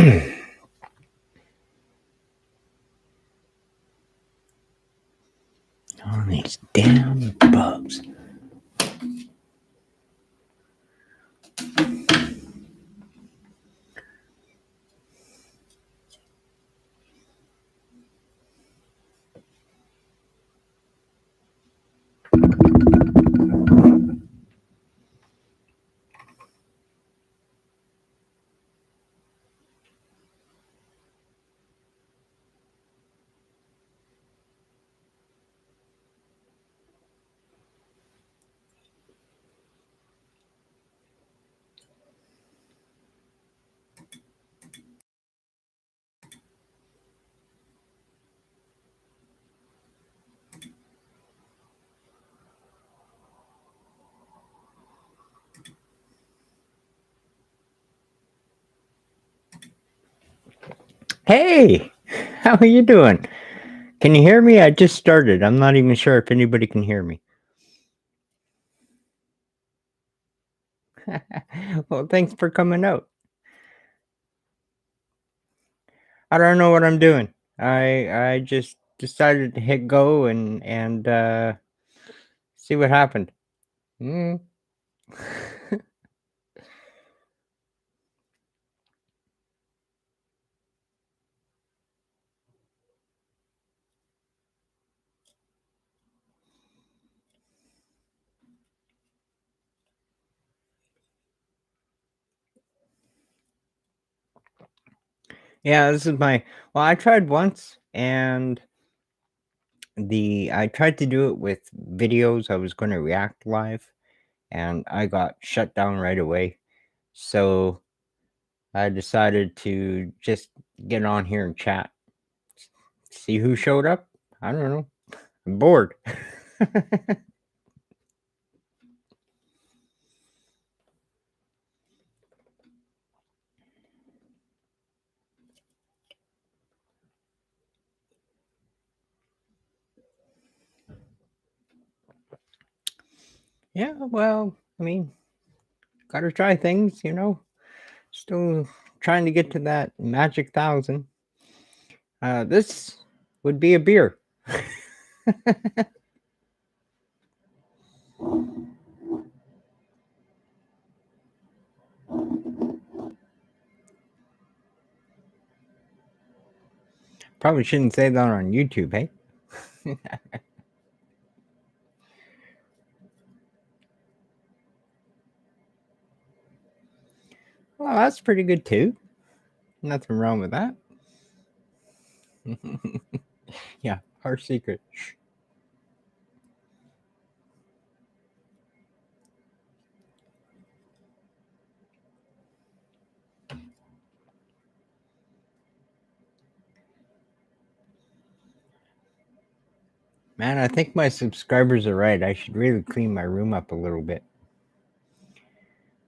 All these damn bugs. Hey, how are you doing? Can you hear me? I just started. I'm not even sure if anybody can hear me. Well, thanks for coming out. I don't know what I'm doing. I just decided to hit go and see what happened. Mm. Yeah, this is my. Well, I tried once, and I tried to do it with videos. I was going to react live, and I got shut down right away. So I decided to just get on here and chat. See who showed up? I don't know. I'm bored. Yeah, well, I mean, gotta try things, Still trying to get to that magic 1,000. This would be a beer. Probably shouldn't say that on YouTube, hey? Well, that's pretty good too. Nothing wrong with that. Yeah, our secret. Shh. Man, I think my subscribers are right. I should really clean my room up a little bit.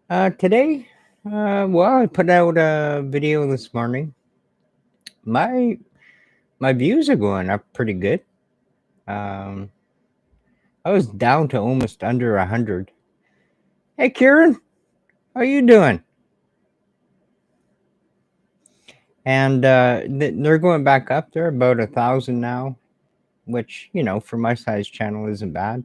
Today, well, I put out a video this morning. My views are going up pretty good. Um, I was down to almost under 100. Hey, Kieran, how you doing? And they're going back up. They're about 1,000 now, which for my size channel isn't bad.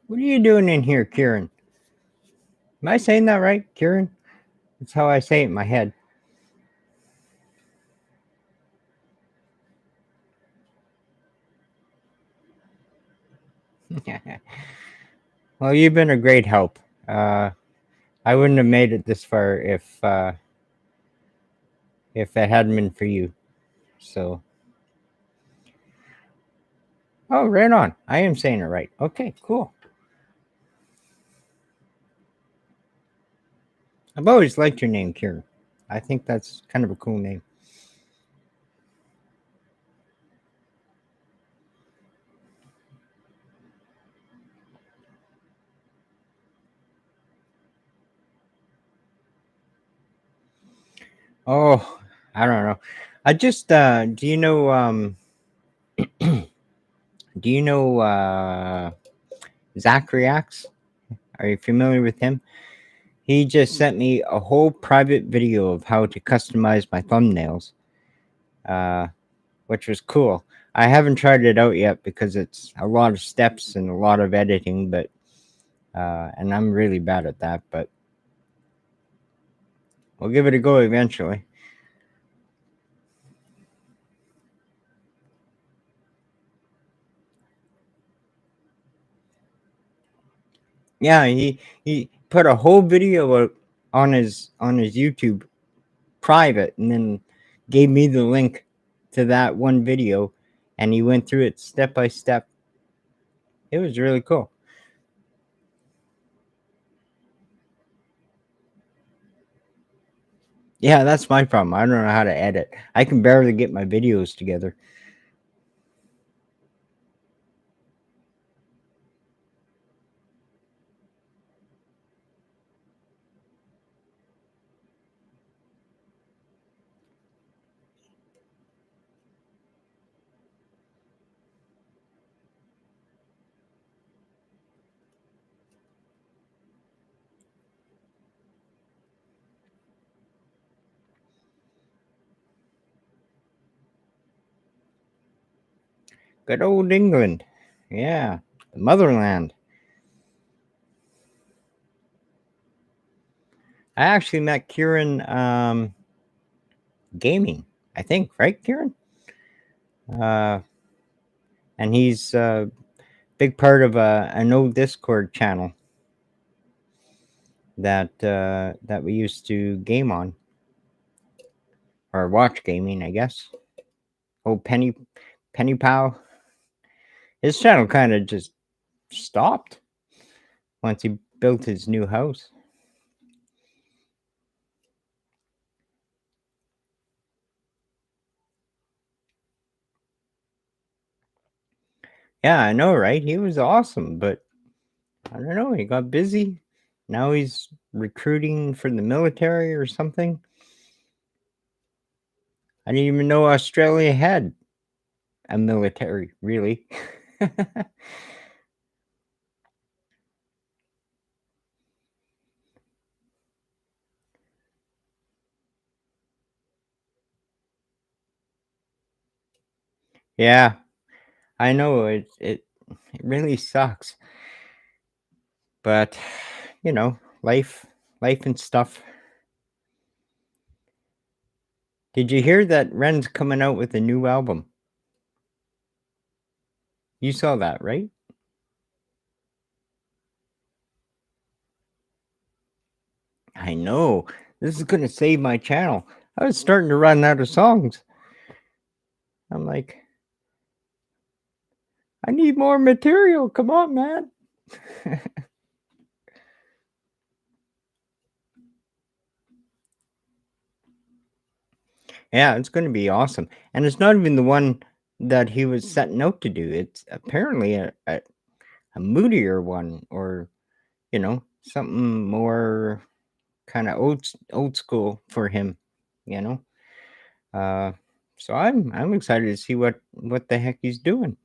What are you doing in here, Kieran? Am I saying that right, Kieran? That's how I say it in my head. Well, you've been a great help. I wouldn't have made it this far if it hadn't been for you. So, oh, right on. I am saying it right. Okay, cool. I've always liked your name, Kieran. I think that's kind of a cool name. Oh, I don't know. I just do you know do you know Zach Reacts. Are you familiar with him? He just sent me a whole private video of how to customize my thumbnails, uh, which was cool. I haven't tried it out yet because it's a lot of steps and a lot of editing, but and I'm really bad at that. But we'll give it a go eventually. Yeah, he put a whole video out on his YouTube private, and then gave me the link to that one video, and he went through it step by step. It was really cool. Yeah, that's my problem. I don't know how to edit. I can barely get my videos together. Good old England. Yeah, the motherland. I actually met Kieran gaming, I think, right, Kieran? Uh, and he's a big part of an old Discord channel that we used to game on or watch gaming, I guess. Oh, Penny Pow. His channel kind of just stopped once he built his new house. Yeah, I know, right? He was awesome, but I don't know. He got busy. Now he's recruiting for the military or something. I didn't even know Australia had a military, really. Yeah, I know it really sucks, but life and stuff. Did you hear that Ren's coming out with a new album? You saw that, right? I know. This is gonna save my channel. I was starting to run out of songs. I'm like, I need more material. Come on, man. Yeah, it's going to be awesome. And it's not even the one that he was setting out to do. It's apparently a moodier one, or something more kind of old school for him, you know. Uh, so I'm excited to see what the heck he's doing.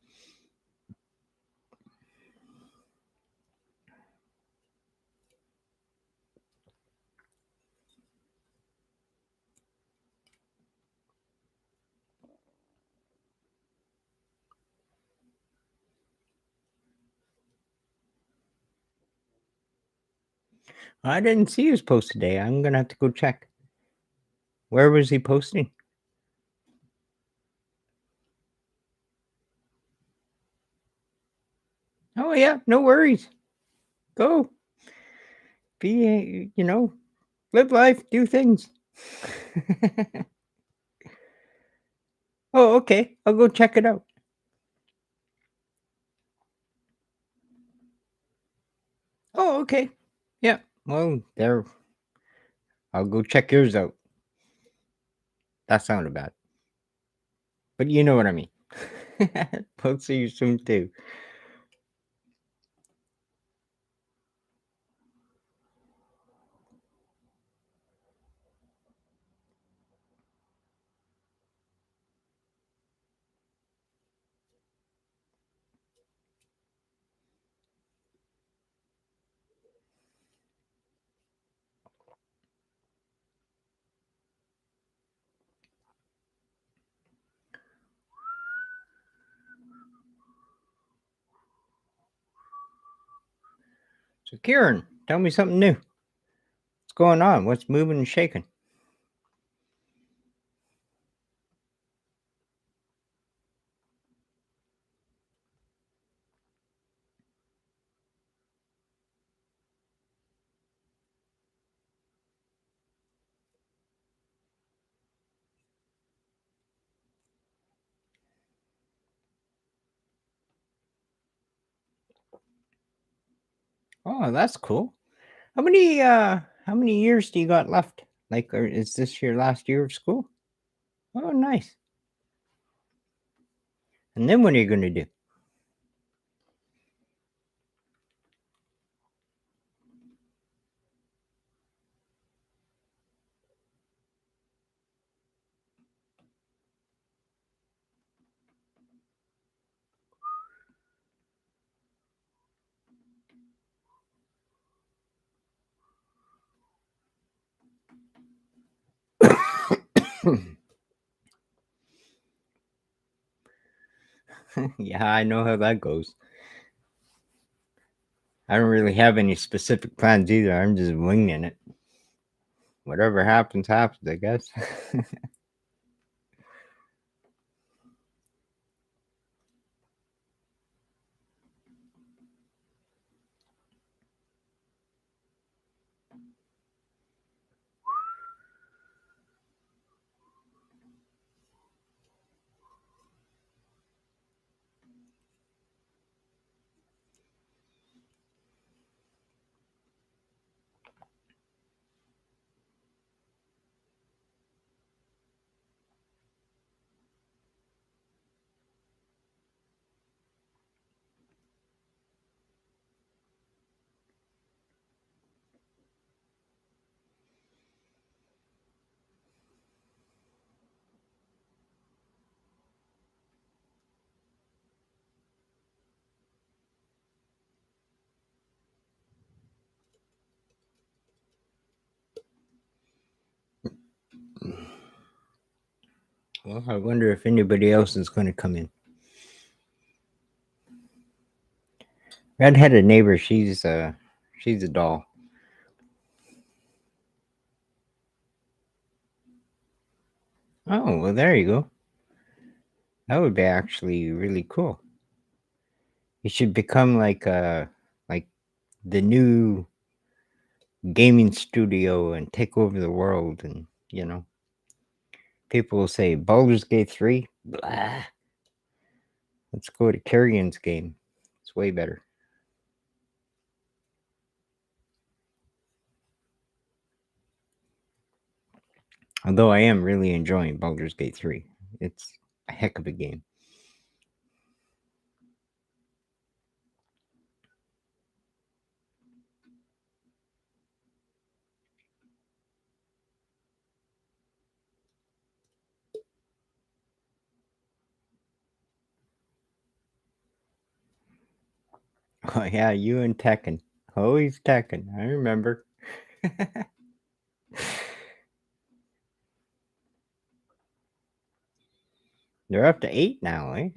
I didn't see his post today. I'm gonna have to go check. Where was he posting? Oh yeah, no worries. Go be, live life, do things. Oh, okay. I'll go check it out. Oh, okay. Yeah. Well, there. I'll go check yours out. That sounded bad, but you know what I mean. We'll see you soon too. So, Kieran, tell me something new. What's going on? What's moving and shaking? Oh, that's cool. How many years do you got left? Like, or is this your last year of school? Oh, nice. And then what are you going to do? Yeah, I know how that goes. I don't really have any specific plans either. I'm just winging it. Whatever happens, happens, I guess. Well, I wonder if anybody else is going to come in. Redheaded neighbor, she's a doll. Oh, well, there you go. That would be actually really cool. You should become like the new gaming studio and take over the world. And people will say Baldur's Gate 3. Blah. Let's go to Carrion's game. It's way better. Although I am really enjoying Baldur's Gate 3. It's a heck of a game. Oh yeah, you and Tekken. Always Tekken. I remember. They're up to 8 now, eh?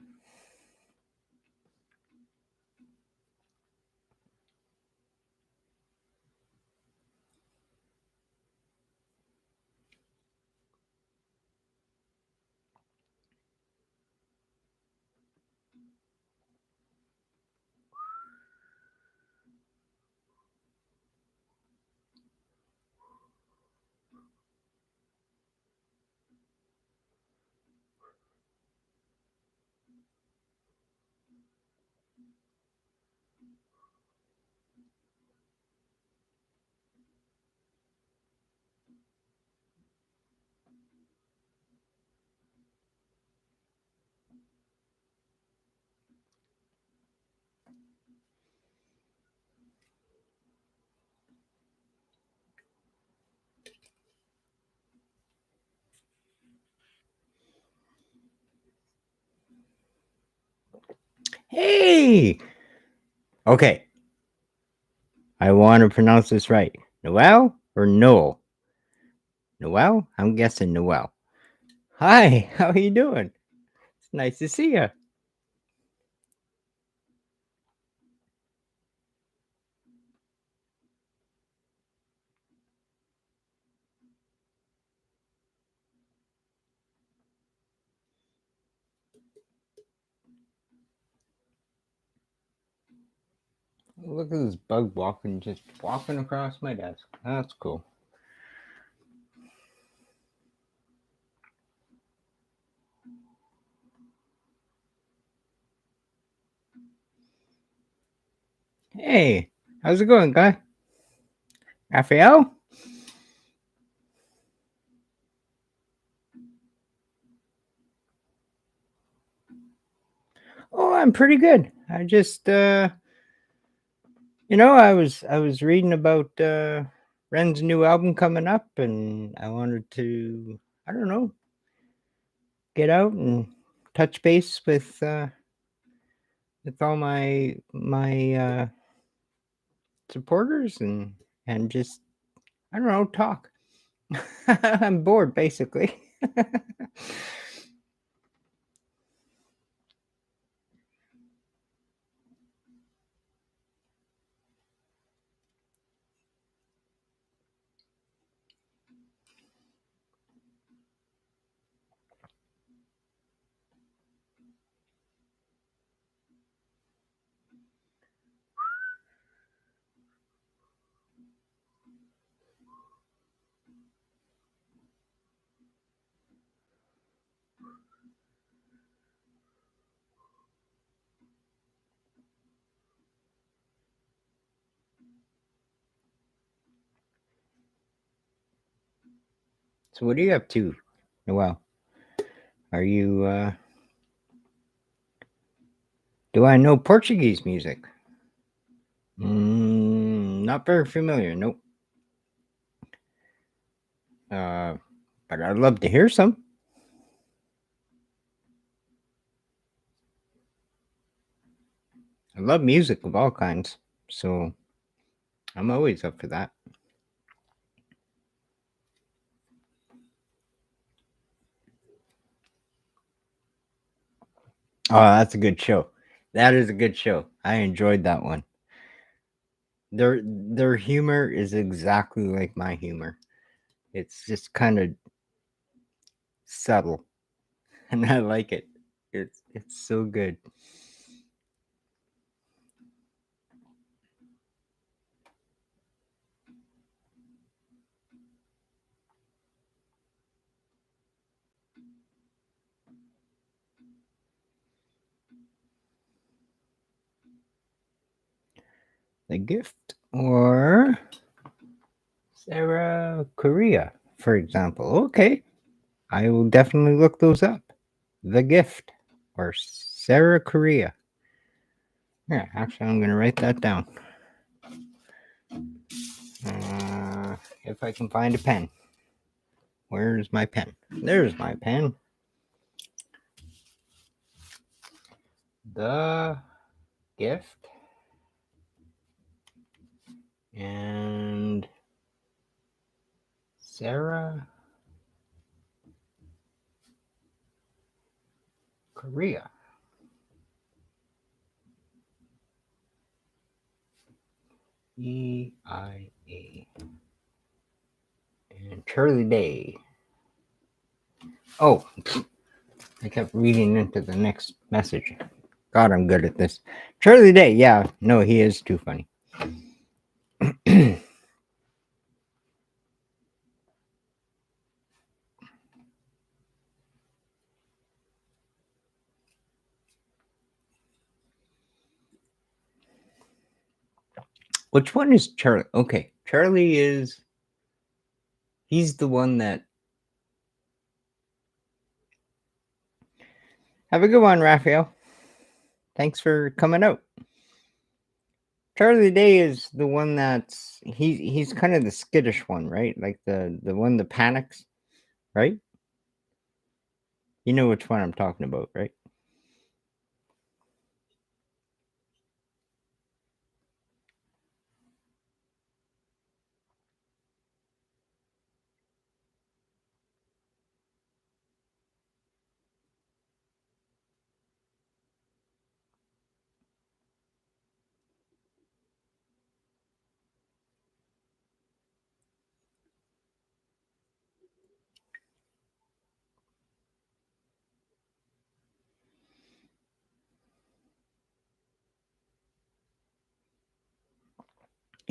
Hey! Okay, I want to pronounce this right. Noel or Noel? Noel? I'm guessing Noel. Hi, how are you doing? It's nice to see you. Look at this bug just walking across my desk. That's cool. Hey, how's it going, guy? Raphael? Oh, I'm pretty good. I just I was reading about Ren's new album coming up, and I wanted to, I don't know, get out and touch base with all my supporters and just, I don't know, talk. I'm bored basically. So what are you up to, Noel? Are you do I know Portuguese music? Not very familiar. Nope. Uh, but I'd love to hear some. I love music of all kinds, so I'm always up for that. Oh, that's a good show. That is a good show. I enjoyed that one. Their humor is exactly like my humor. It's just kind of subtle, and I like it. It's so good. The Gift or Sarah Korea, for example. Okay, I will definitely look those up. The Gift or Sarah Korea. Yeah, actually, I'm going to write that down. If I can find a pen. Where's my pen? There's my pen. The Gift and Sarah Korea. EIA. And Charlie Day. Oh, I kept reading into the next message. God, I'm good at this. Charlie Day. Yeah, no, he is too funny. Which one is Charlie? Okay, Charlie is. He's the one that. Have a good one, Raphael. Thanks for coming out. Charlie Day is the one that's he's kind of the skittish one, right? Like the one that panics, right? You know which one I'm talking about, right?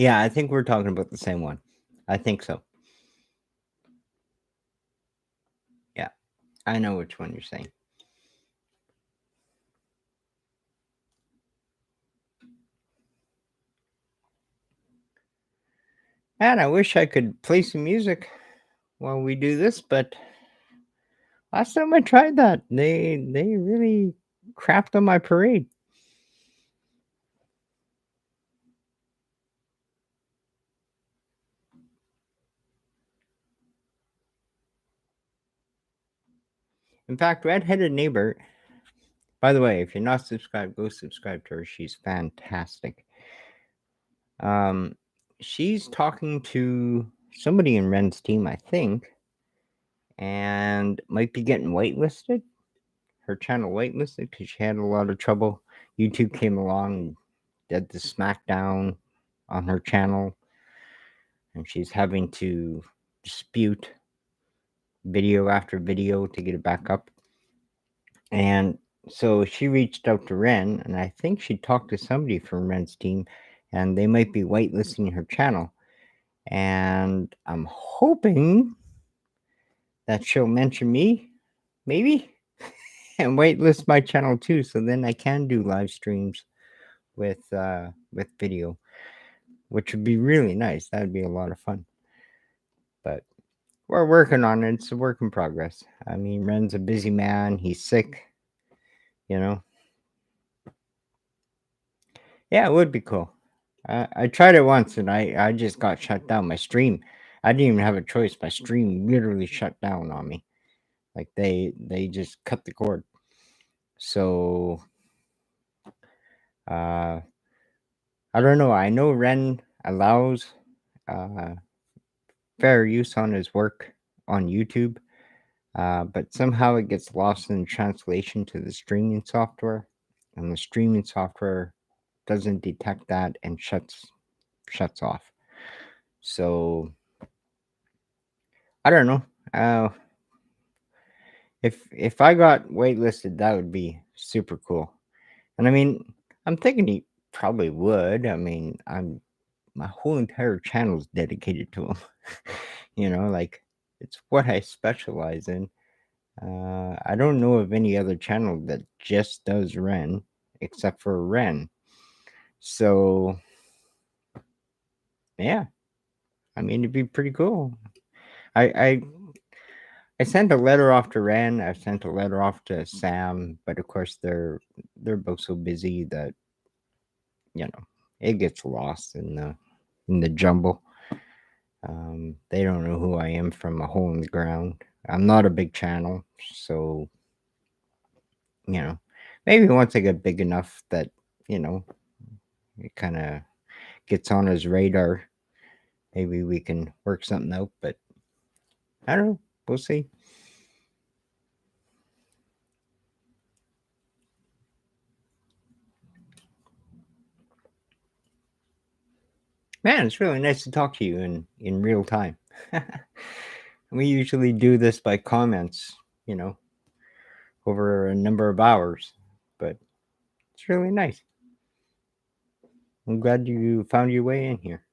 Yeah, I think we're talking about the same one. I think so. Yeah, I know which one you're saying. And I wish I could play some music while we do this, but last time I tried that, they really crapped on my parade. In fact, redheaded neighbor. By the way, if you're not subscribed, go subscribe to her. She's fantastic. Um, she's talking to somebody in Ren's team, I think, and might be getting whitelisted. Her channel whitelisted because she had a lot of trouble. YouTube came along and did the smackdown on her channel, and she's having to dispute video after video to get it back up. And so she reached out to Ren, and I think she talked to somebody from Ren's team, and they might be whitelisting her channel. And I'm hoping that she'll mention me, maybe, and whitelist my channel too, so then I can do live streams with video, which would be really nice. That would be a lot of fun. But we're working on it. It's a work in progress. I mean, Ren's a busy man. He's sick, you know. Yeah, it would be cool. I tried it once and I just got shut down. My stream, I didn't even have a choice. My stream literally shut down on me. Like they just cut the cord. So uh, I don't know. I know Ren allows uh, fair use on his work on YouTube, but somehow it gets lost in translation to the streaming software, and the streaming software doesn't detect that and shuts off. So I don't know. If I got waitlisted, that would be super cool. And I mean, I'm thinking he probably would. I mean, my whole entire channel is dedicated to him. Like it's what I specialize in. I don't know of any other channel that just does Ren, except for Ren. So yeah, I mean, it'd be pretty cool. I I I sent a letter off to Ren. I sent a letter off to Sam, but of course they're both so busy that it gets lost in the jumble. They don't know who I am from a hole in the ground. I'm not a big channel, so maybe once I get big enough that you know it kind of gets on his radar, maybe we can work something out. But I don't know. We'll see. Man, it's really nice to talk to you in real time. We usually do this by comments, over a number of hours, but it's really nice. I'm glad you found your way in here.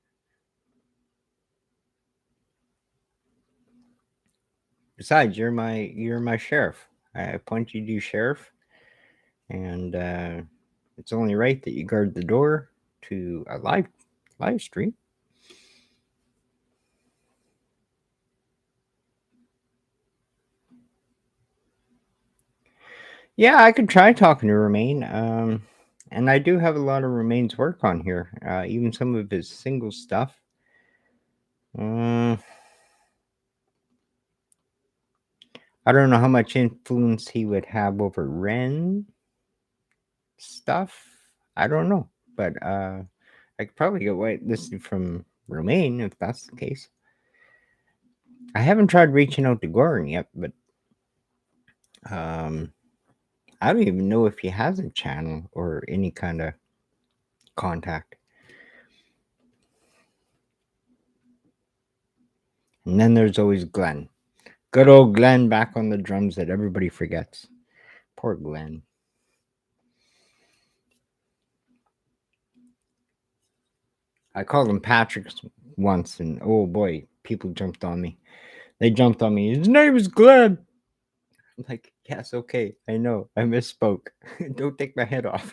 Besides, you're my sheriff. I appointed you sheriff, and it's only right that you guard the door to a live stream. Yeah, I could try talking to Remain. And I do have a lot of Remain's work on here, even some of his single stuff. I don't know how much influence he would have over Ren stuff. I don't know, but I could probably get whitelisted from Remain if that's the case. I haven't tried reaching out to Goran yet, but um, I don't even know if he has a channel or any kind of contact. And then there's always Glenn. Good old Glenn back on the drums that everybody forgets. Poor Glenn. I called him Patrick once, and oh boy, people jumped on me. They jumped on me. His name is Glenn. I'm like, yes, okay, I know, I misspoke. Don't take my head off.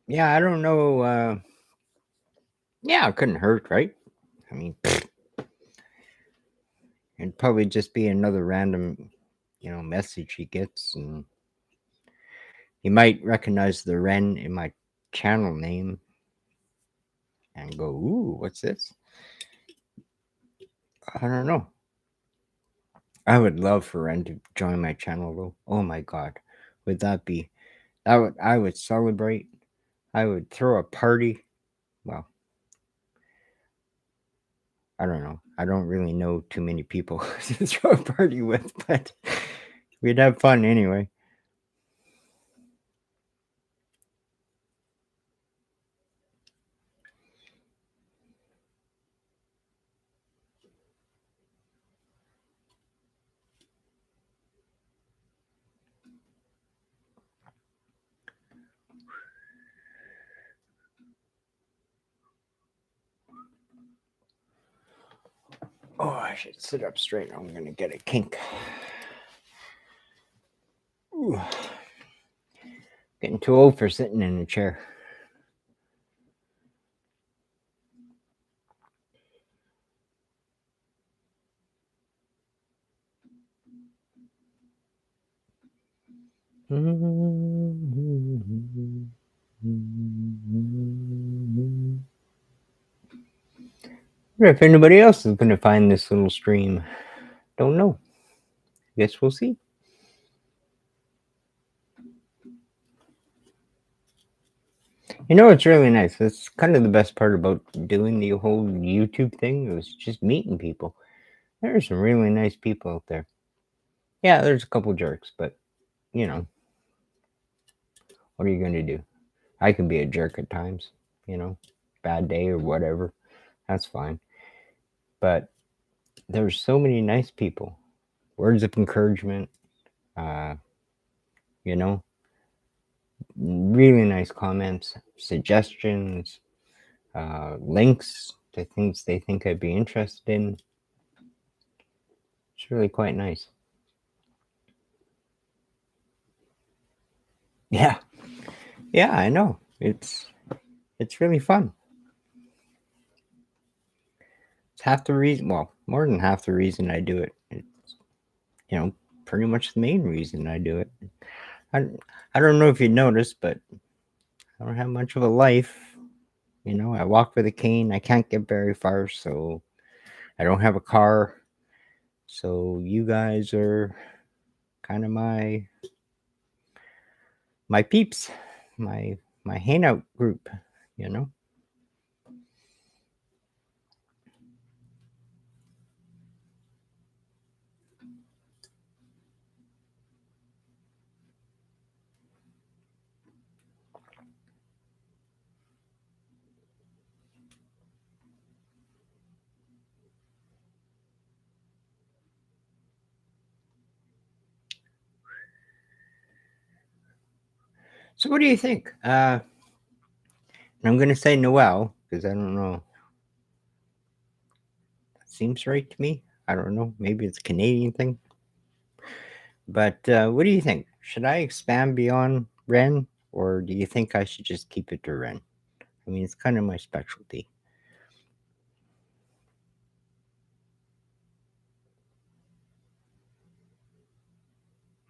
Yeah, I don't know. Yeah, it couldn't hurt, right? I mean, it'd probably just be another random, message he gets, and he might recognize the Ren in my channel name and go, "Ooh, what's this?" I don't know. I would love for Ren to join my channel, though. Oh my god, would that be? I would celebrate. I would throw a party. Well, I don't know. I don't really know too many people to throw a party with, but we'd have fun anyway. Oh, I should sit up straight. I'm gonna get a kink. Ooh. Getting too old for sitting in a chair. Wonder if anybody else is gonna find this little stream. Don't know. Guess we'll see. It's really nice. That's kind of the best part about doing the whole YouTube thing. It was just meeting people. There are some really nice people out there. Yeah, there's a couple jerks, but you know, what are you going to do? I can be a jerk at times, bad day or whatever. That's fine. But there's so many nice people. Words of encouragement, uh, you know, really nice comments, suggestions, links to things they think I'd be interested in. It's really quite nice. Yeah. Yeah, I know. It's really fun. It's half the reason, well, more than half the reason I do it. It's, pretty much the main reason I do it. I, I don't know if you noticed, but I don't have much of a life. I walk with a cane. I can't get very far, so I don't have a car. So you guys are kind of my peeps, my hangout group. So what do you think? I'm gonna say Noel because I don't know. That seems right to me. I don't know. Maybe it's a Canadian thing. But what do you think? Should I expand beyond Ren, or do you think I should just keep it to Ren? I mean, it's kind of my specialty.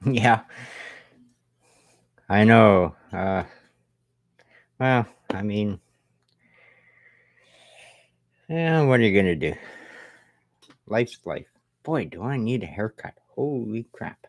Yeah, I know. Well, I mean, yeah, what are you gonna do? Life's life. Boy, do I need a haircut. Holy crap.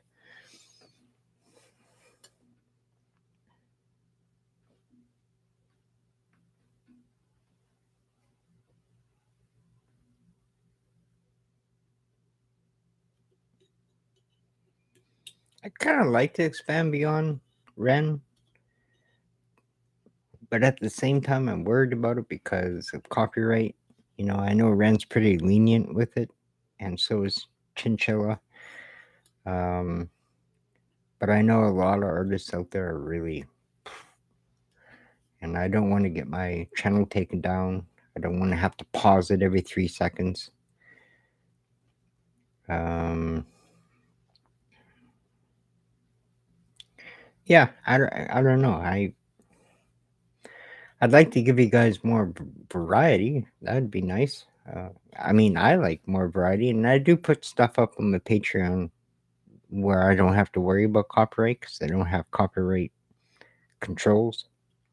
I kind of like to expand beyond Ren, but at the same time, I'm worried about it because of copyright. I know Ren's pretty lenient with it, and so is Chinchilla. Um, but I know a lot of artists out there are really, and I don't want to get my channel taken down. I don't want to have to pause it every 3 seconds. Um, yeah, I don't know. I'd like to give you guys more variety. That'd be nice. I mean, I like more variety, and I do put stuff up on my Patreon where I don't have to worry about copyright because I don't have copyright controls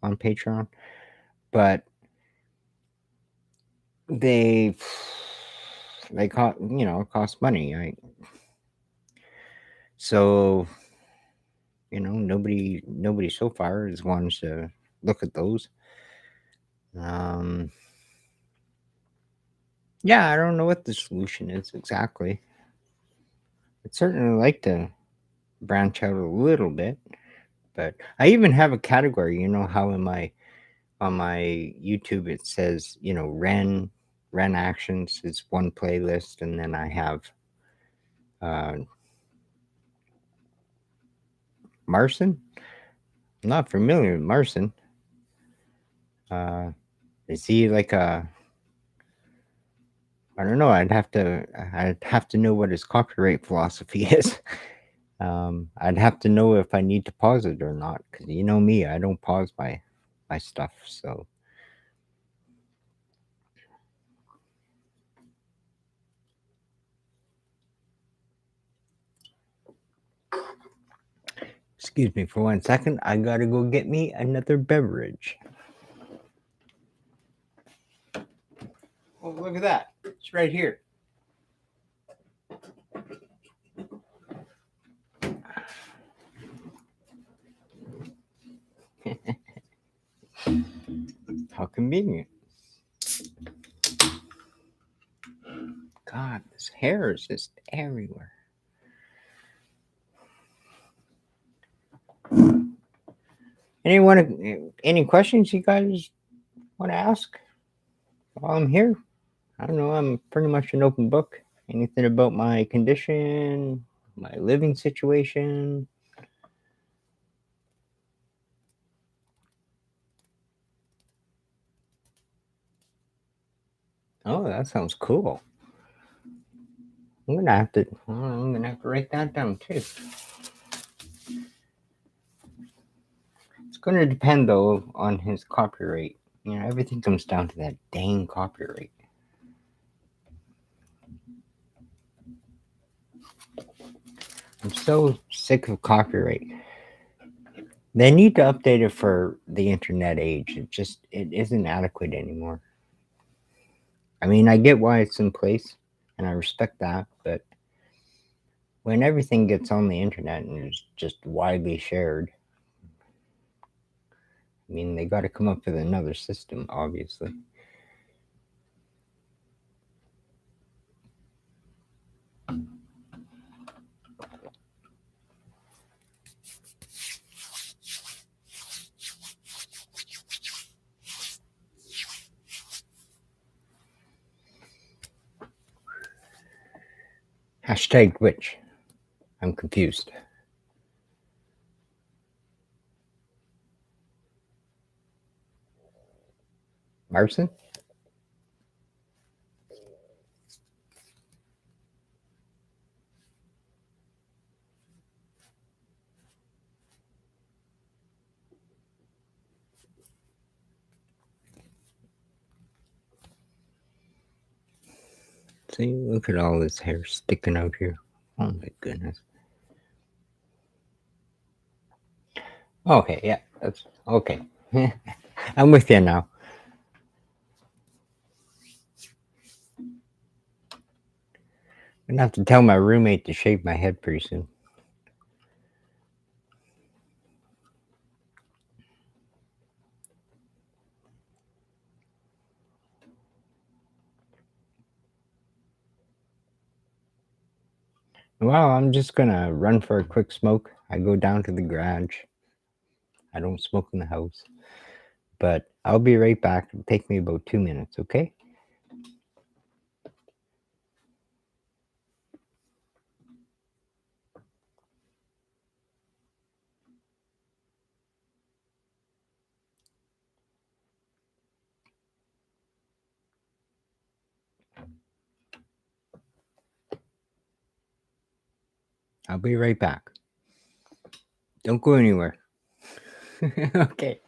on Patreon. But they cost cost money. So nobody so far has wanted to look at those. Yeah, I don't know what the solution is exactly. I'd certainly like to branch out a little bit, but I even have a category. You know how on my YouTube it says REn-ACTIONS is one playlist, and then I have Marson. I'm not familiar with Marson. Is he like a? I don't know. I'd have to know what his copyright philosophy is. I'd have to know if I need to pause it or not, because you know me, I don't pause my stuff. So excuse me for 1 second. I gotta go get me another beverage. Oh, look at that! It's right here. How convenient. God, this hair is just everywhere. Any questions you guys want to ask while I'm here? I don't know. I'm pretty much an open book. Anything about my condition, my living situation? Oh, that sounds cool. I'm gonna have to write that down too. It's gonna depend though on his copyright. Everything comes down to that dang copyright. I'm so sick of copyright. They need to update it for the internet age. It isn't adequate anymore. I mean, I get why it's in place, and I respect that, but when everything gets on the internet and is just widely shared, I mean, they got to come up with another system, obviously. Hashtag which? I'm confused. Marson? See, look at all this hair sticking out here. Oh my goodness. Okay, yeah, that's okay. I'm with you now. I'm gonna have to tell my roommate to shave my head pretty soon. Well, I'm just gonna run for a quick smoke. I go down to the garage. I don't smoke in the house, but I'll be right back. It'll take me about 2 minutes, okay? I'll be right back. Don't go anywhere. Okay.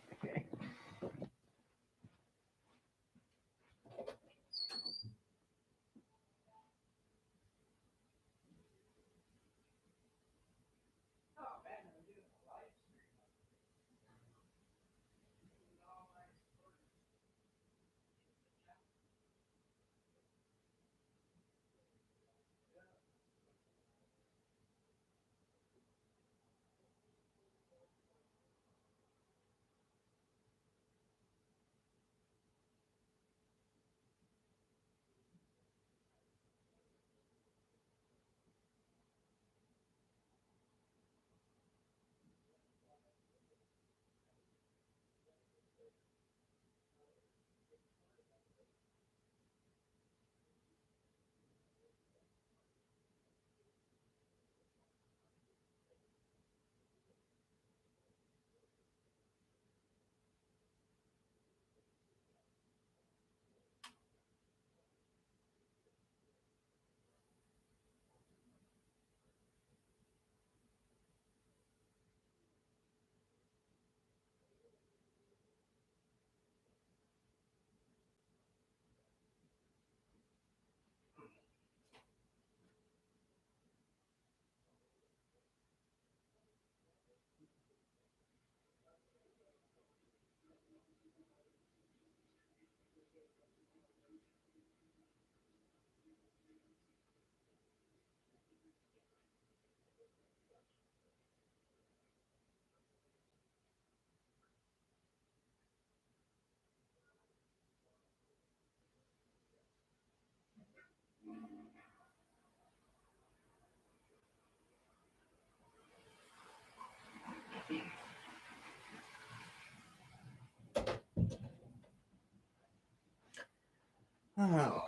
Oh.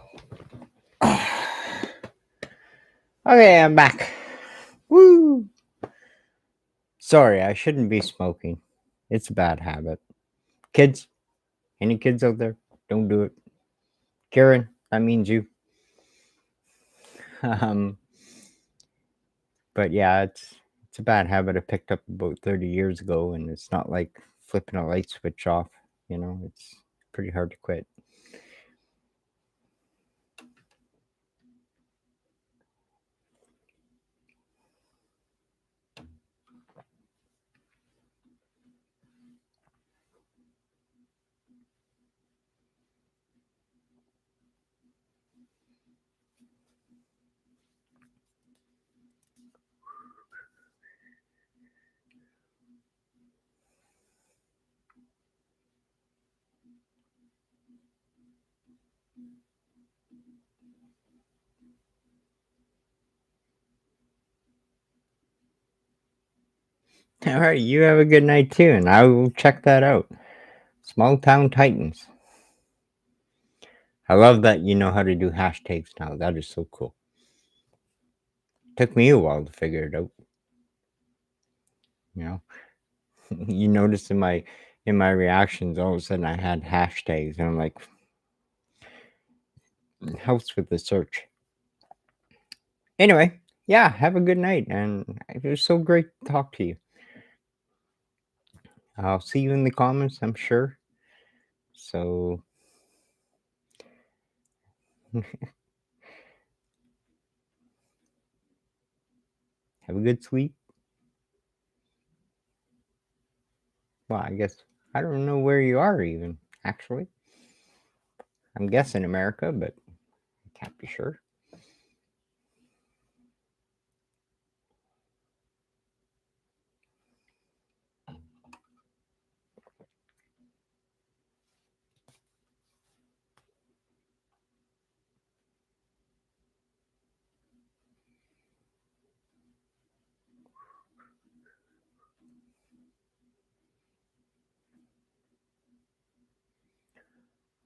Okay, I'm back. Woo! Sorry, I shouldn't be smoking. It's a bad habit. Kids, any kids out there? Don't do it. Karen, that means you. Um, but yeah, it's a bad habit I picked up about 30 years ago, and it's not like flipping a light switch off. It's pretty hard to quit. All right, you have a good night too, and I will check that out. Small Town Titans. I love that you know how to do hashtags now. That is so cool. Took me a while to figure it out. You know, you notice in my reactions, all of a sudden I had hashtags, and I'm like, helps with the search. Anyway, yeah, have a good night, and it was so great to talk to you. I'll see you in the comments, I'm sure. So, have a good sleep. Well, I guess I don't know where you are even, actually. I'm guessing America, but I can't be sure.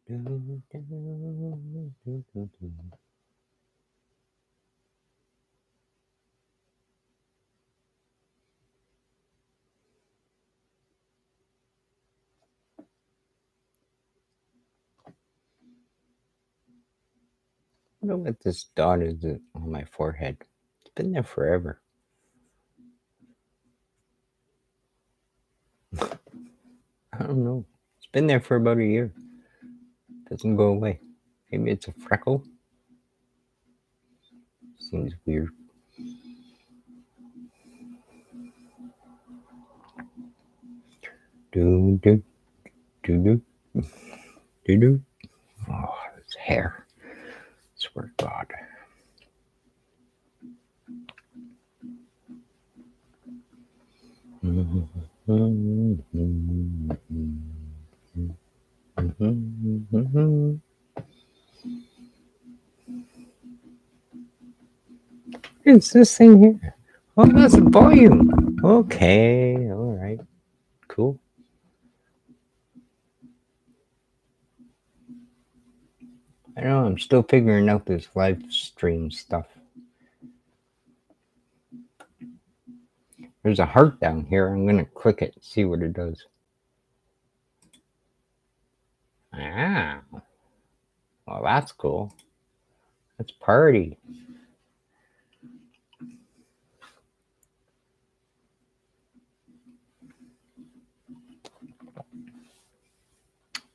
I wonder what this dot is on my forehead. It's been there forever. I don't know. It's been there for about a year. Doesn't go away. Maybe it's a freckle. Seems weird. Do do do do do do. Oh, it's hair. Swear to God. It's this thing here. Oh, that's the volume. Okay, all right, cool. I know I'm still figuring out this live stream stuff. There's a heart down here. I'm gonna click it, see what it does. Ah, well, that's cool. Let's party.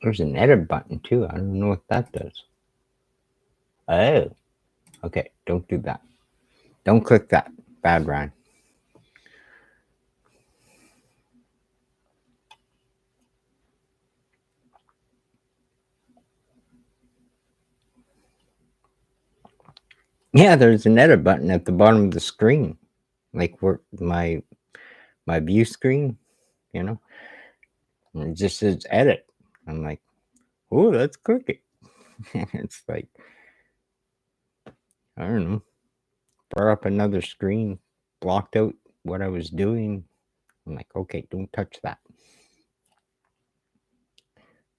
There's an edit button too. I don't know what that does. Oh, okay. Don't do that. Don't click that. Bad Ryan. Yeah, there's an edit button at the bottom of the screen, like where my view screen, you know. And it just says edit. I'm like, oh, let's click it. It's like, I don't know, brought up another screen, blocked out what I was doing. I'm like, okay, don't touch that.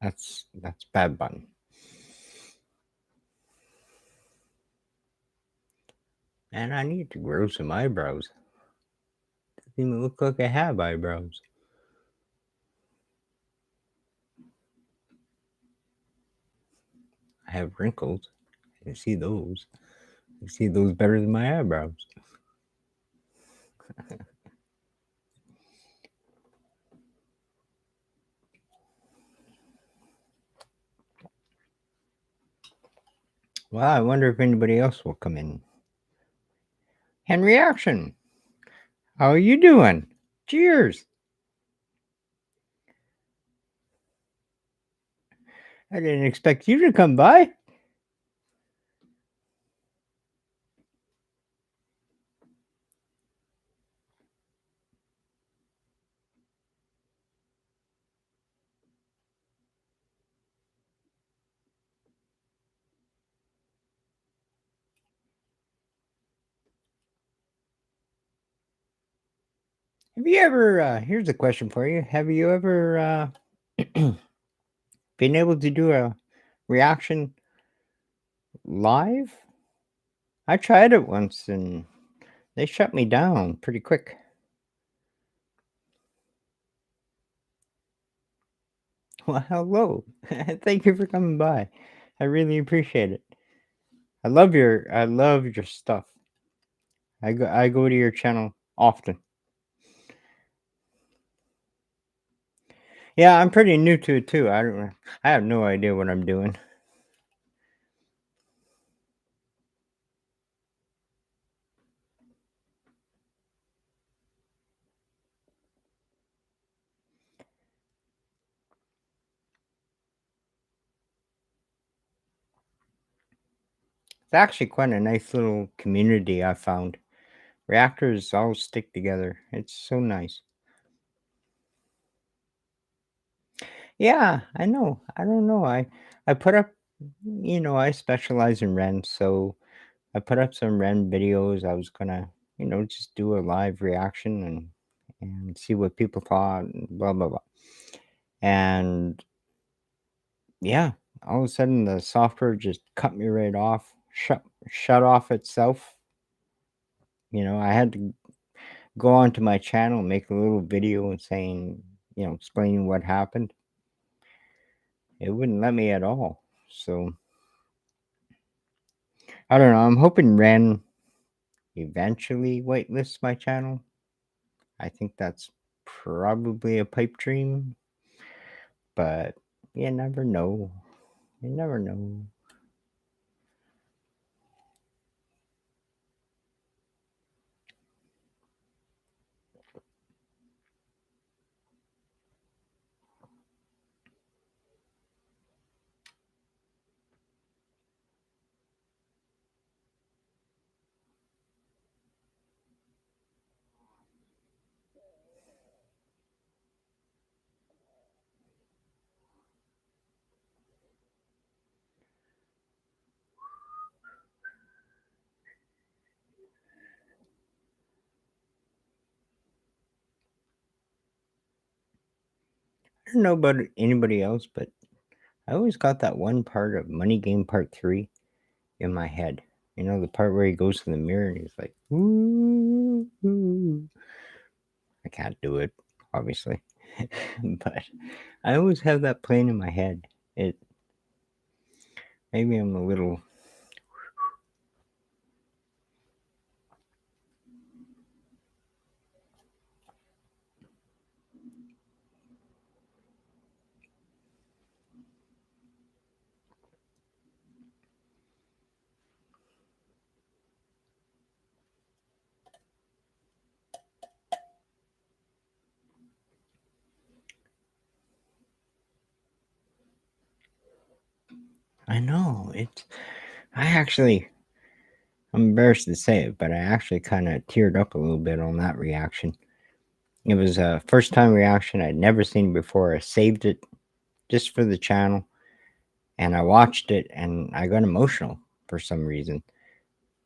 That's bad button. And I need to grow some eyebrows. Doesn't even look like I have eyebrows. I have wrinkles. I can see those. I see those better than my eyebrows. Well, I wonder if anybody else will come in. Henry Action, how are you doing? Cheers. I didn't expect you to come by. Have you ever, here's a question for you. Have you ever been able to do a reaction live? I tried it once and they shut me down pretty quick. Well, hello. Thank you for coming by. I really appreciate it. I love your stuff. I go to your channel often. Yeah, I'm pretty new to it too. I have no idea what I'm doing. It's actually quite a nice little community I found. Reactors all stick together. It's so nice. Yeah, I know. I don't know. I put up, I specialize in Ren, so I put up some Ren videos. I was gonna, just do a live reaction and see what people thought and blah blah blah. And yeah, all of a sudden the software just cut me right off, shut off itself. I had to go onto my channel, make a little video and saying, explaining what happened. It wouldn't let me at all. So I don't know. I'm hoping Ren eventually whitelists my channel. I think that's probably a pipe dream, but you never know. You never know. I don't know about anybody else, but I always got that one part of Money Game Part 3 in my head. The part where he goes to the mirror and he's like, ooh, ooh. I can't do it, obviously. But I always have that playing in my head. Maybe I'm a little. I know it's. I'm embarrassed to say it, but I actually kind of teared up a little bit on that reaction. It was a first time reaction I'd never seen before. I saved it just for the channel and I watched it and I got emotional for some reason.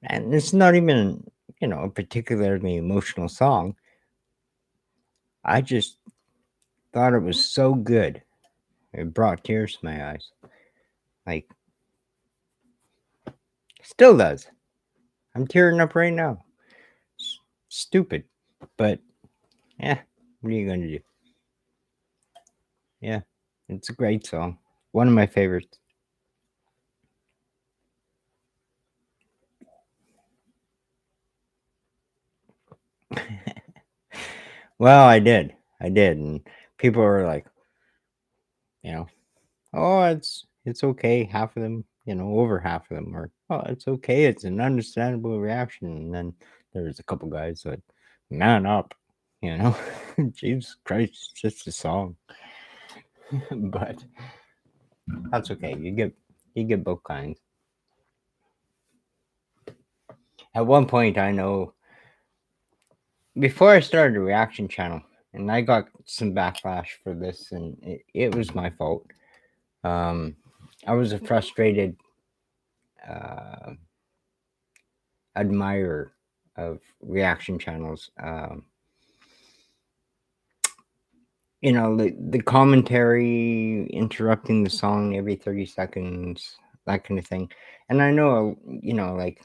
And it's not even, a particularly emotional song. I just thought it was so good. It brought tears to my eyes. Like, still does. I'm tearing up right now. Stupid. But, yeah, what are you going to do? Yeah, it's a great song. One of my favorites. Well, I did. And people were like, you know, oh, it's okay. Half of them, over half of them are, oh, it's okay. It's an understandable reaction. And then there's a couple guys that, man up, Jesus Christ, it's just a song. But that's okay. You get both kinds. At one point, I know before I started a reaction channel, and I got some backlash for this, and it was my fault. I was a frustrated uh, admirer of reaction channels. The commentary interrupting the song every 30 seconds, that kind of thing. And I know, like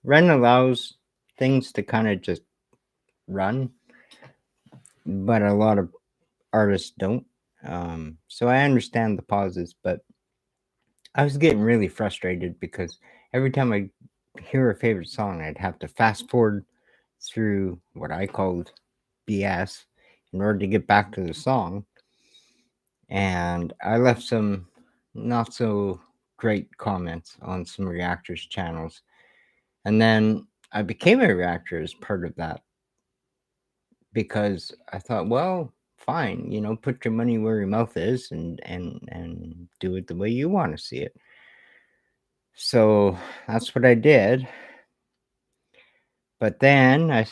Ren allows things to kind of just run, but a lot of artists don't. So I understand the pauses, but I was getting really frustrated because every time I hear a favorite song, I'd have to fast forward through what I called BS in order to get back to the song. And I left some not so great comments on some reactors channels. And then I became a reactor as part of that because I thought, well, fine, put your money where your mouth is and do it the way you want to see it. So that's what I did. But then I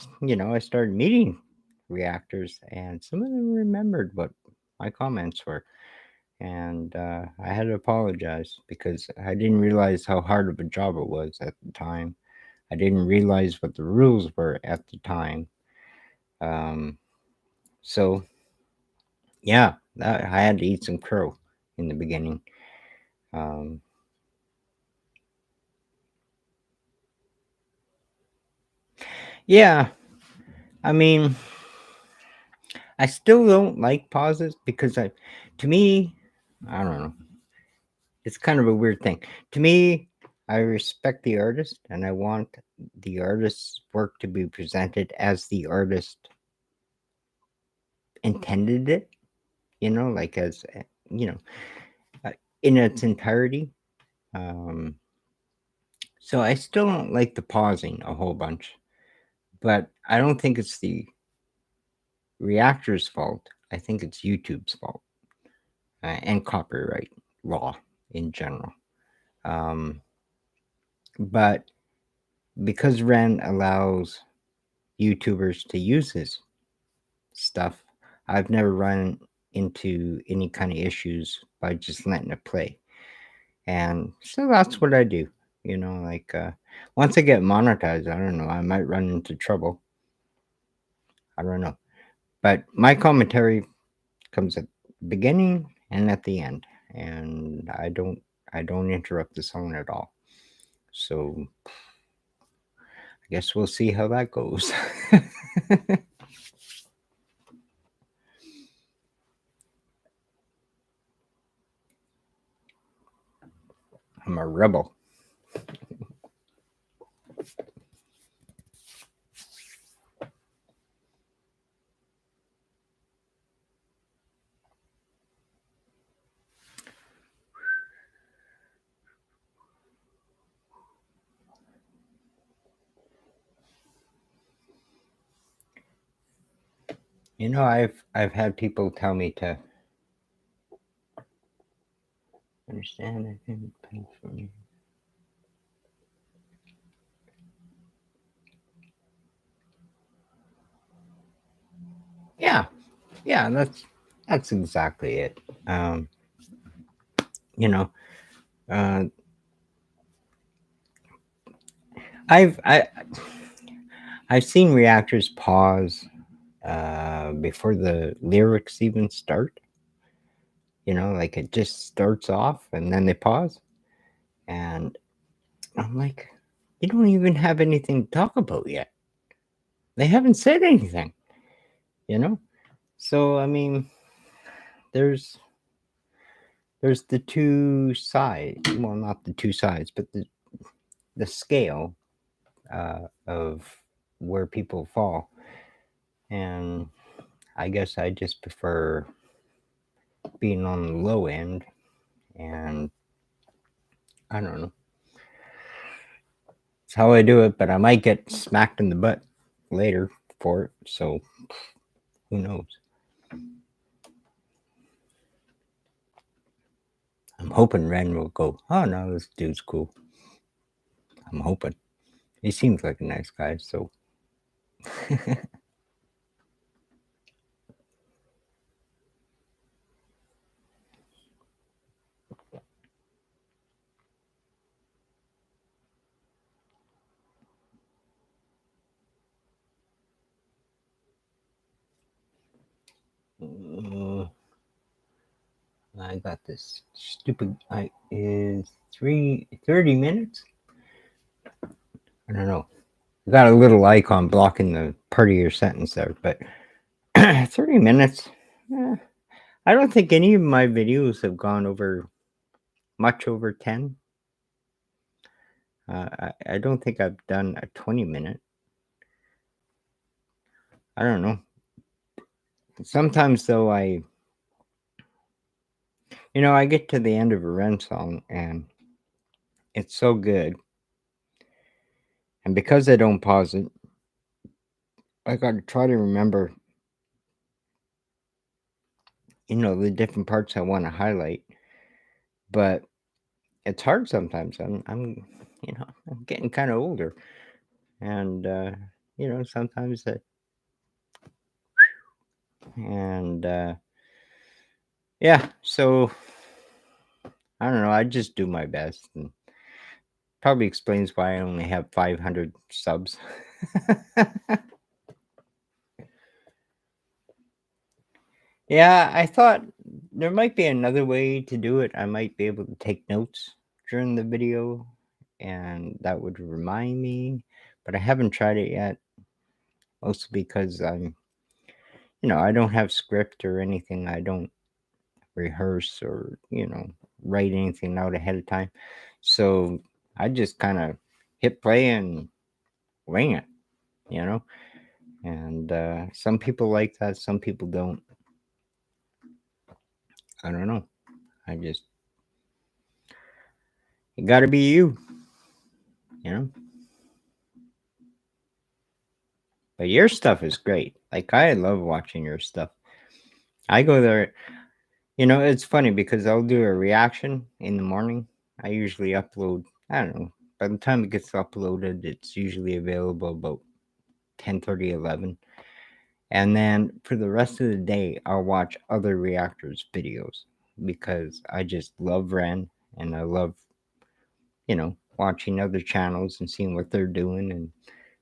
started meeting reactors, and some of them remembered what my comments were, and I had to apologize because I didn't realize how hard of a job it was at the time. I didn't realize what the rules were at the time. So yeah, I had to eat some crow in the beginning. Um, yeah, I mean, I still don't like pauses because to me, I don't know. It's kind of a weird thing. To me, I respect the artist and I want the artist's work to be presented as the artist intended it, like as, you know, in its entirety. Um, so I still don't like the pausing a whole bunch, but I don't think it's the reactor's fault. I think it's YouTube's fault and copyright law in general. Um, but because Ren allows YouTubers to use his stuff, I've never run into any kind of issues by just letting it play. And so that's what I do. Like once I get monetized, I don't know, I might run into trouble. I don't know. But my commentary comes at the beginning and at the end. And I don't interrupt the song at all. So I guess we'll see how that goes. I'm a rebel. I've had people tell me to understand. I think pain for me. Yeah, yeah, that's exactly it. Um, you know, uh, I've I've seen reactors pause before the lyrics even start. Like it just starts off and then they pause, and I'm like, you don't even have anything to talk about yet. They haven't said anything, you know. So I mean, there's there's the two sides. Well, not the two sides, but the scale of where people fall. And I guess I just prefer being on the low end. And I don't know. It's how I do it, but I might get smacked in the butt later for it. So who knows? I'm hoping Ren will go, oh no, this dude's cool. I'm hoping. He seems like a nice guy, so. I got this stupid. I is 30 minutes. I don't know. I got a little icon blocking the part of your sentence there, but 30 minutes. eh, I don't think any of my videos have gone over much over 10. I don't think I've done a 20-minute. I don't know. Sometimes though, I get to the end of a Ren song and it's so good, and because I don't pause it, I got to try to remember, the different parts I want to highlight. But it's hard sometimes. I'm getting kind of older, and sometimes and yeah. So I don't know. I just do my best, and probably explains why I only have 500 subs. Yeah, I thought there might be another way to do it. I might be able to take notes during the video, and that would remind me. But I haven't tried it yet, mostly because I don't have script or anything. I don't rehearse or write anything out ahead of time. So I just kind of hit play and wing it, you know. And some people like that, some people don't. I don't know. I just it got to be you, you know. But your stuff is great. Like I love watching your stuff. I go there. It's funny because I'll do a reaction in the morning. I usually upload. I don't know. By the time it gets uploaded, it's usually available about 10:30, 11. And then for the rest of the day, I'll watch other reactors' videos because I just love Ren and I love, watching other channels and seeing what they're doing and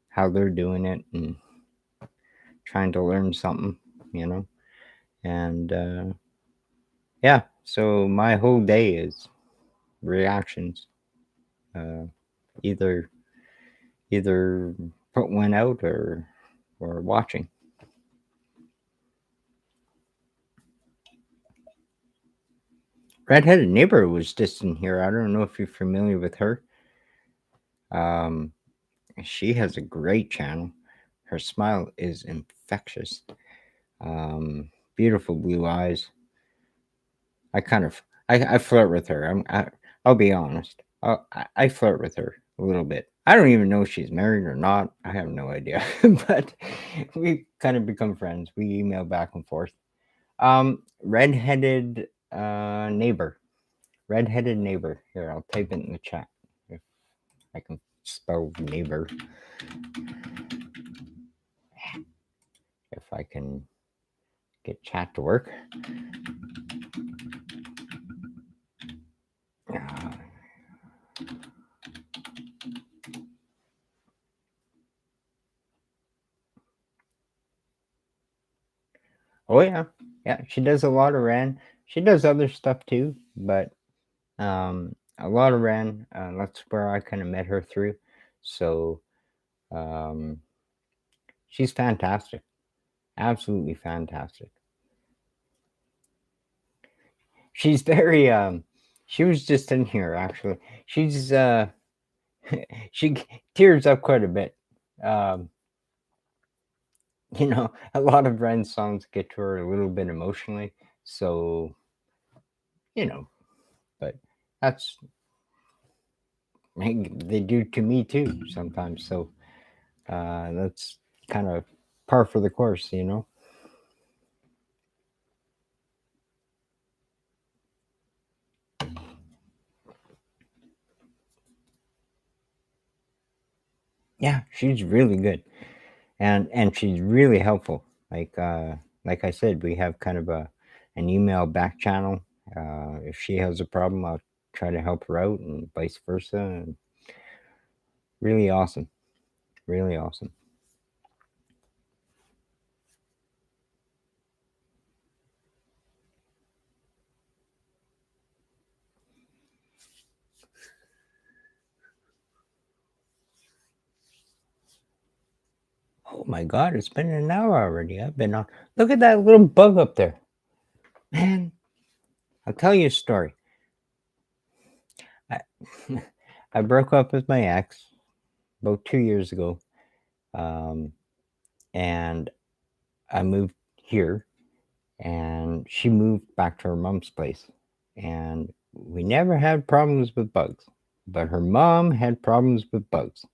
how they're doing it and trying to learn something, you know. And yeah, so my whole day is reactions. Uh, either either put one out or watching. Redheaded Neighbor was just in here. I don't know if you're familiar with her. Um, she has a great channel. Her smile is infectious. Beautiful blue eyes. I flirt with her. I'll be honest. I flirt with her a little bit. I don't even know if she's married or not. I have no idea. But we kind of become friends. We email back and forth. Redheaded neighbor. Redheaded neighbor. Here, I'll type it in the chat if I can spell neighbor. If I can get chat to work. Oh yeah, yeah. She does a lot of Ren. She does other stuff too, but a lot of Ren. That's where I kind of met her through. So um, she's fantastic, absolutely fantastic. She's very. She was just in here actually. She's she tears up quite a bit. Um, a lot of Ren's songs get to her a little bit emotionally. So but that's they do to me too sometimes. So that's kind of par for the course, Yeah, she's really good, and she's really helpful. Like I said, we have kind of an email back channel. If she has a problem, I'll try to help her out, and vice versa. And really awesome, really awesome. Oh my God, it's been an hour already. I've been on. Look at that little bug up there, man. I'll tell you a story. I, I broke up with my ex about 2 years ago, and I moved here, and she moved back to her mom's place, and we never had problems with bugs, but her mom had problems with bugs,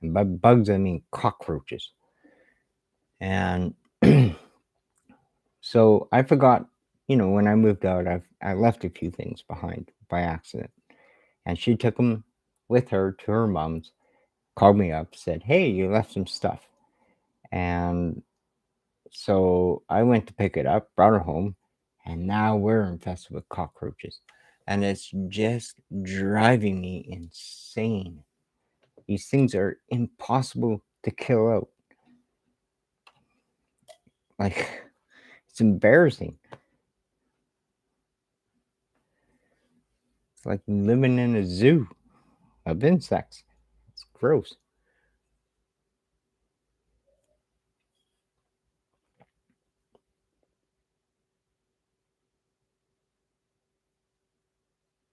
and by bugs I mean cockroaches, and so I forgot. When I moved out, I left a few things behind by accident, and she took them with her to her mom's. Called me up, said, "Hey, you left some stuff," and so I went to pick it up, brought it home, and now we're infested with cockroaches, and it's just driving me insane. These things are impossible to kill out. Like, it's embarrassing. It's like living in a zoo of insects. It's gross.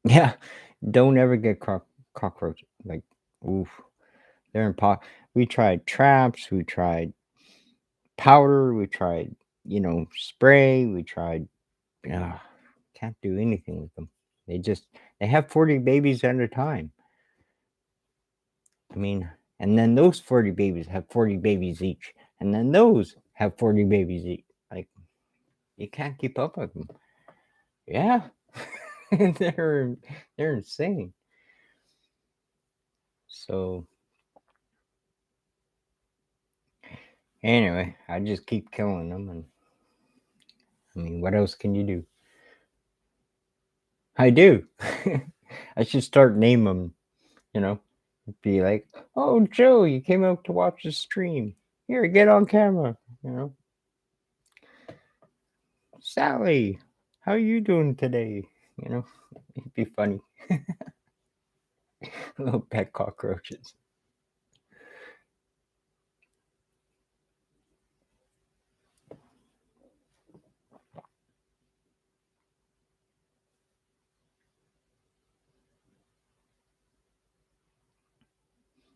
Yeah, don't ever get cockroach. Like, oof, they're impossible. We tried traps. We tried powder. We tried, spray. We tried. Uh, can't do anything with them. They just they have 40 babies at a time. I mean, and then those 40 babies have 40 babies each, and then those have 40 babies each. Like, you can't keep up with them. Yeah, they're they're insane. So anyway, I just keep killing them, and I mean, what else can you do? I do. I should start name them. You know, be like, "Oh, Joe, you came out to watch the stream. Here, get on camera." You know, Sally, how you doing today? You know, it'd be funny. Little pet cockroaches.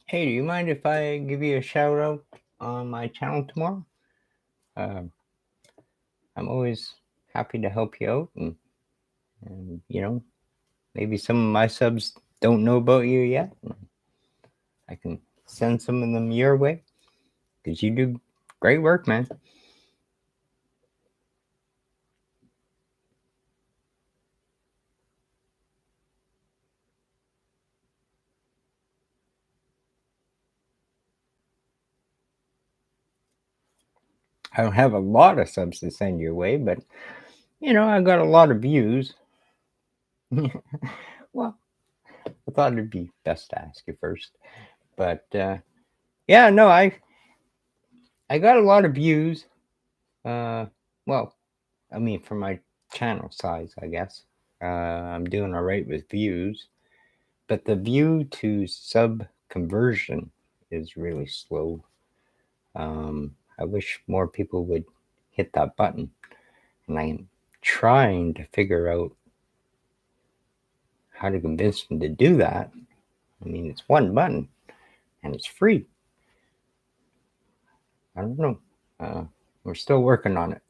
Hey, do you mind if I give you a shout out on my channel tomorrow? Uh, I'm always happy to help you out, and maybe some of my subs don't know about you yet. I can send some of them your way because you do great work, man. I don't have a lot of subs to send your way, but I got a lot of views. Well, I thought it'd be best to ask you first, but yeah, no, I got a lot of views. Well, I mean, for my channel size, I guess I'm doing all right with views, but the view to sub conversion is really slow. I wish more people would hit that button, and I'm trying to figure out how to convince them to do that. I mean, it's one button and it's free. I don't know. We're still working on it.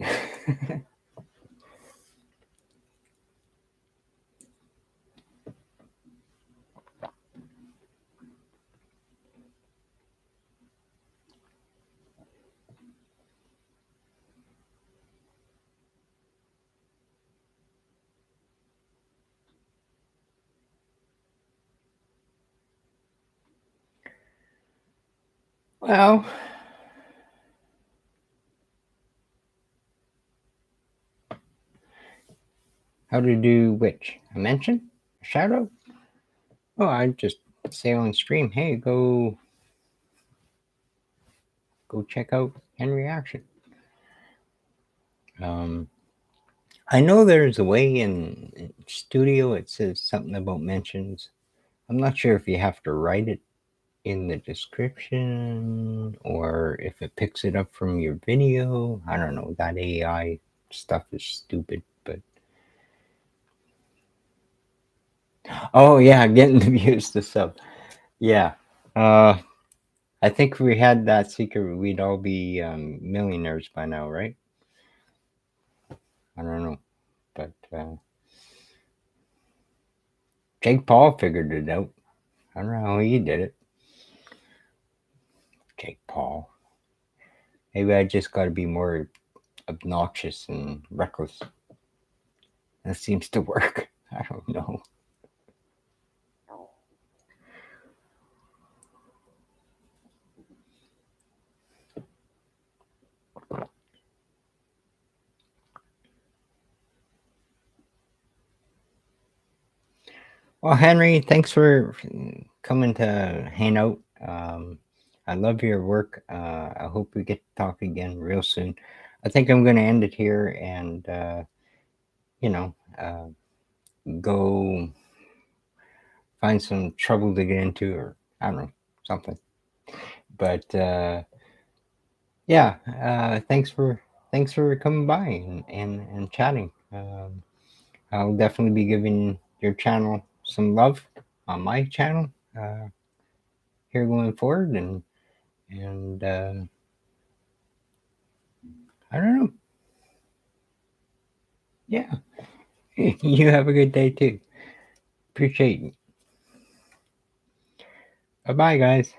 Well, how to do which? A mention? A shout out? Oh, I just say on stream, hey, go check out Henry Action. Um, I know there's a way in studio. It says something about mentions. I'm not sure if you have to write it in the description or if it picks it up from your video. I don't know. That AI stuff is stupid, but oh yeah, getting the views to sub. Yeah. I think if we had that secret, we'd all be millionaires by now, right? I don't know, but Jake Paul figured it out. I don't know how he did it. Jake Paul. Maybe I just got to be more obnoxious and reckless. That seems to work. I don't know. Well, Henry, thanks for coming to hang out. I love your work. I hope we get to talk again real soon. I think I'm going to end it here and, you know, go find some trouble to get into, or I don't know, something. But yeah, thanks for coming by and chatting. I'll definitely be giving your channel some love on my channel here going forward, and I don't know. Yeah, you have a good day too. Appreciate you. Bye bye, guys.